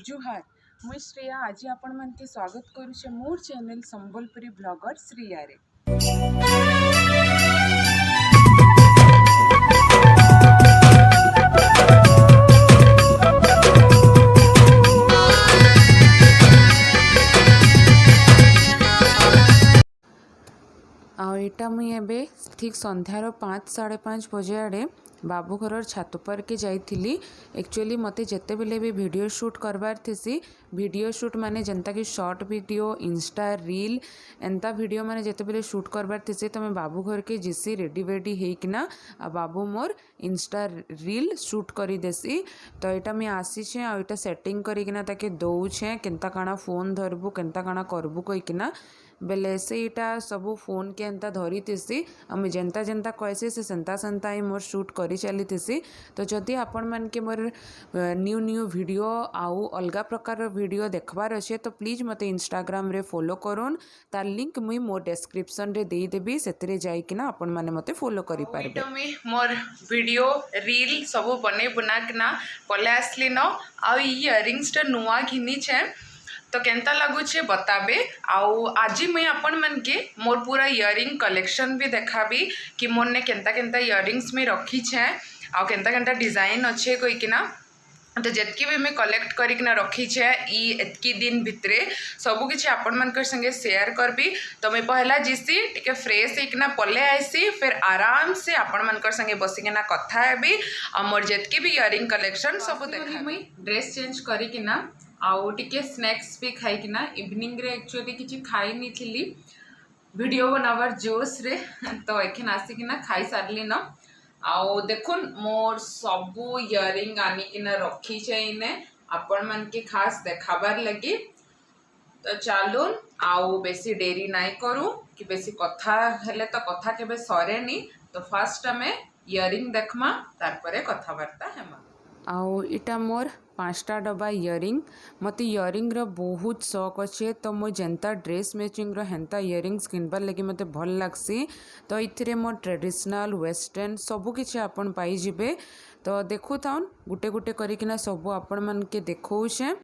जुहार मुई श्रेया आज आपण मानके स्वागत करुचे मोर चैनल संबलपुरी ब्लॉगर श्रेया रे। आईटा मुई एबे ठीक संध्यार 5-5:30 बजे आड़े बाबू घर छात पर के जाइली। एक्चुअली मते जेते बेले भी वीडियो शूट करबार थी वीडियो शूट माने जनता कि शॉर्ट वीडियो इंस्टा रील एंता वीडियो माने जेते बेले शूट करबार थी तो मैं बाबू घर के जिसी रेडी वेडी होकिना आ बाबू मोर इंस्टा रील शूट करी देसी। तो यहाँ मुझे आसीचे आईटा सेटिंग करिकिना ताके दौछे केनता काना फोन धरबू केनता काना करबू कहीकिना बेले से यहाँ सबू फोन के एंता धरी थी आम जेनता जेनता कहसी से सेंता सेंता ही मोर शूट करी चली थी। तो जदि आपण मान के मोर न्यू वीडियो आउ अलगा प्रकार वीडियो देखबार अच्छे तो प्लीज मते इंस्टाग्राम रे फॉलो करूँ तार लिंक मुई मोर डिस्क्रिप्शन रे दे देबी से जाइकिना आपण माने मते फॉलो करि पारबे। मोर वीडियो रील सबू बने बुनाकिना पले आसली न आ इयरिंग्स टा नुआ घिनी छे तो केंता लगुचे बताबे। आउ आज मुई आपण मन के मोर पूरा इयरिंग कलेक्शन भी देखाबी कि मोर ने केंता केंता इयरिंग्स में रखी छे आउ केंता केंता डिजाइन अच्छे कहीकिना तो जितकी भी मैं कलेक्ट करिकिना रखी छे इतकी दिन भितरे सबू किछि आपण मानकर संगे शेयर करबी। तो मैं पहला जिसी टिके फ्रेश होकिना पले आइसी फिर आराम से आपण मानकर संगे बसिकिना कथा हेबी आ मोर जितकी भी इयरिंग कलेक्शन सबू देखा। मुई ड्रेस चेंज करिकिना आउ टिके स्नैक्स भी खाइकिना इवनिंग रे एक्चुअली किछि खाई नी थिली वीडियो बनावर जोश रे तो एखन आसिकिना खाई सारली न। आउ देखुन मोर सबू इयरिंग आनिकिना रखी इने आपण मन के खास देखाबार लगी। तो चलून आउ बेसी देरी नाई करू कि बेसी कथा हेले तो कथा केबे सरे नी। तो फास्ट आमे इयरिंग देखमा तारपरे कथाबार्ता हेमा। आउ इटा मोर 5टा डब्बा इयरिंग मत इयरिंग रो बहुत शौक अच्छे तो मो जेनता ड्रेस मैचिंग रो हेन्ता इयरिंग्स किनबार लगी मते भल लागसी। तो इथिरे मोर ट्रेडिशनल वेस्टर्न सबू किछि आपन पाई जिबे। तो देखु थाउन गुटे गुटे करिकिना सबू आपन मन के देखौछे।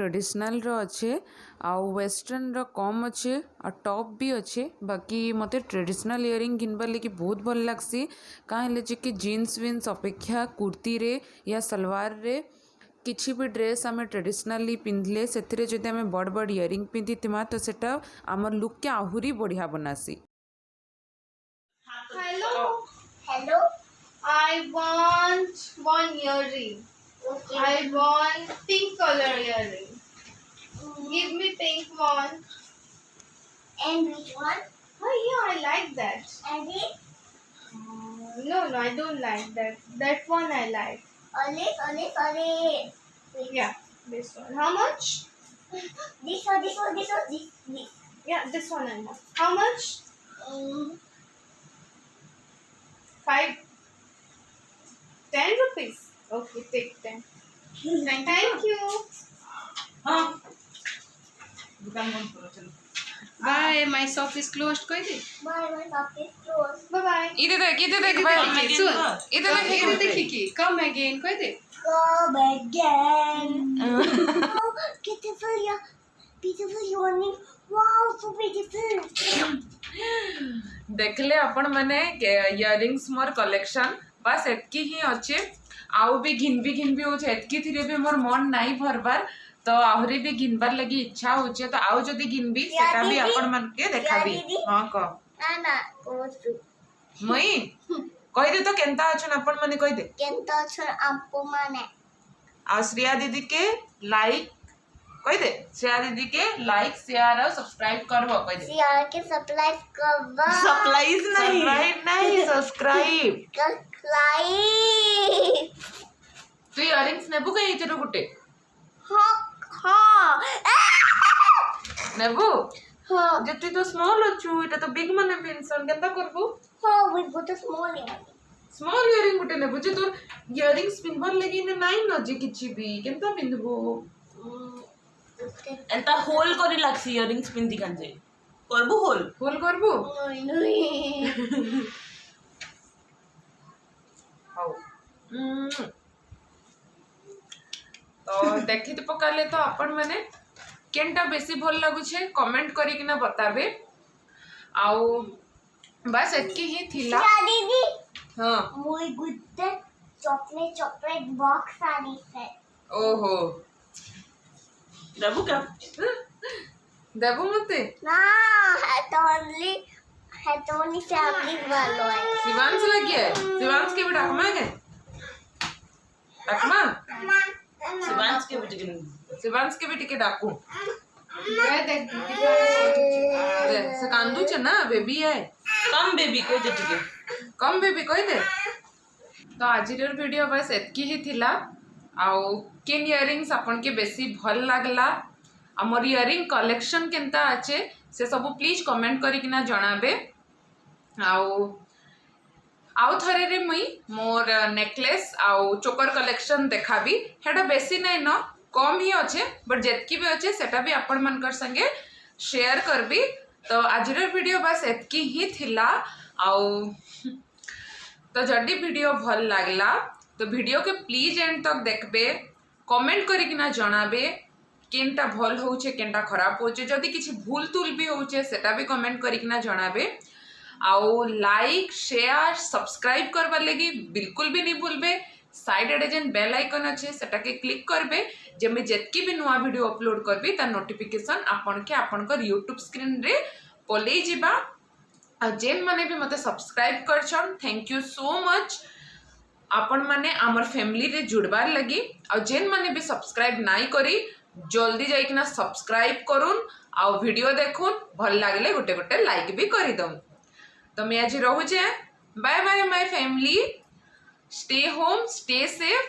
ट्रेडिशनल रो अच्छे आउ वेस्टर्न रो कम अच्छे और टॉप भी अच्छे बाकी मते ट्रेडिशनल इयरिंग घिनबार लगी बहुत भल लगसी कहीं कि जीन्स विन्स अपेक्षा कुर्ती रे या सलवार रे किसी भी ड्रेस आम ट्रेडिशनाली पिंधले से जदि आम बड़ बड़ इयरिंग पिंधि तो सेटा आमर लुक के आहुरी बढ़िया बनासी। Hello. Hello. I want one earring. Okay. I want pink color earring. Give me pink one. And which one? Oh yeah, I like that. And it? No, I don't like that. That one I like. Olive. Yeah, this one. How much? This. Yeah, this one I want. How much? 5, 10 rupees. Okay, take 10. Thank you. हाँ दुकान बंद करो चलो। Bye. My shop is closed. कोई दे? My shop is closed. Bye bye. इधर देख भाई सुन इधर देख देखी Come again. कोई दे? Come again. Oh, beautiful yawning. Wow, so beautiful. देखले आपण माने इयरिंग्स मोर कलेक्शन बस एतकी ही अच्छे आउ भी घिन हो एतकी थिरे भी मोर मन नाही भरबार तो आहुरी भी घिनबार लगी इच्छा होचे तो आउ जदी घिनबी सेटा भी आपण मन के देखाबी। हां क ना कोसु मई कहि दे तो केनता अछन आपण माने कहि दे केनता अछन आपो माने आ श्रेया दीदी के लाइक कहि दे श्रेया दीदी के लाइक शेयर और सब्सक्राइब करबो कहि दे शेयर के सब्सक्राइब करबो सब्सक्राइब नहीं सब्सक्राइब तू इयरिंग्स नेबु कहि तेरो गुटे हाँ नेबु हाँ जति तो स्मॉल अछु एटा तो बिग माने पेंशन केनता करबो हाँ we go to small earring गुटे नेबु जे तोर इयरिंग्स पिनबर लगी ने नाही न जे किछि भी केनता पिनबो एंता होल करी लागसी इयरिंग्स पिंदी कांजे होल करबो नहीं हाउ तो देखि तो पकाले तो अपन माने केनटा बेसी भल लागु छे कमेंट करी कि ना बताबे आउ बस एतकी ही थिला दीदी हां मोय गुड्डे चॉकलेट बॉक्स आनी है ओहो देबू क्या देबो मते ना है तो ओनली फैमिली वालों है शिवांश लगी है शिवांश के भी डकमा है डकमा शिवांश के भी टिके डाकू से कांदू छ ना बेबी है कम बेबी कोई दे टिके कम बेबी कोई दे तो आज वीडियो बस एतकी ही थिला आउ केन इयरिंग्स आपन के बेसी भल लागला हमर इयरिंग कलेक्शन केनता आछे से सब प्लीज कमेंट करी किना जणाबे आउ थरे रे मुई मोर नेकलेस आउ चोकर कलेक्शन देखाबी हेडा बेसी नै न कम ही अच्छे बट जेतकी भी अच्छे सेटा भी आपण मनकर संगे शेयर करबी तो आज वीडियो बस एतकी ही थिला आउ तो जदि वीडियो भल लागला तो वीडियो के प्लीज एंड तक देखबे कमेंट करिकिना जणाबे केनटा भल होचे केनटा खराब होचे जदि किछि भूल तुल भी होचे सेटा भी कमेंट करिकिना जणाबे आउ लाइक शेयर सब्सक्राइब करबा लगी बिल्कुल भी नहीं भूलबे साइड एडे जेन बेल आइकन अच्छे सेटा के क्लिक करबे जेमे जेतकी भी नुआ वीडियो अपलोड करबी ता नोटिफिकेशन आपन के आपनकर यूट्यूब स्क्रीन रे पलई जिबा आ जेन माने भी मते सब्सक्राइब करछन थैंक यू सो मच आपण माने आमर फैमिली रे जुड़बार लगी आ जेन माने भी सब्सक्राइब नाई करी जल्दी जाइकिना सब्सक्राइब करूँ आ वीडियो देखून भल लागले गोटे गोटे लाइक भी करी दऊँ तो मैं आज रोचे bye bye my family stay home stay safe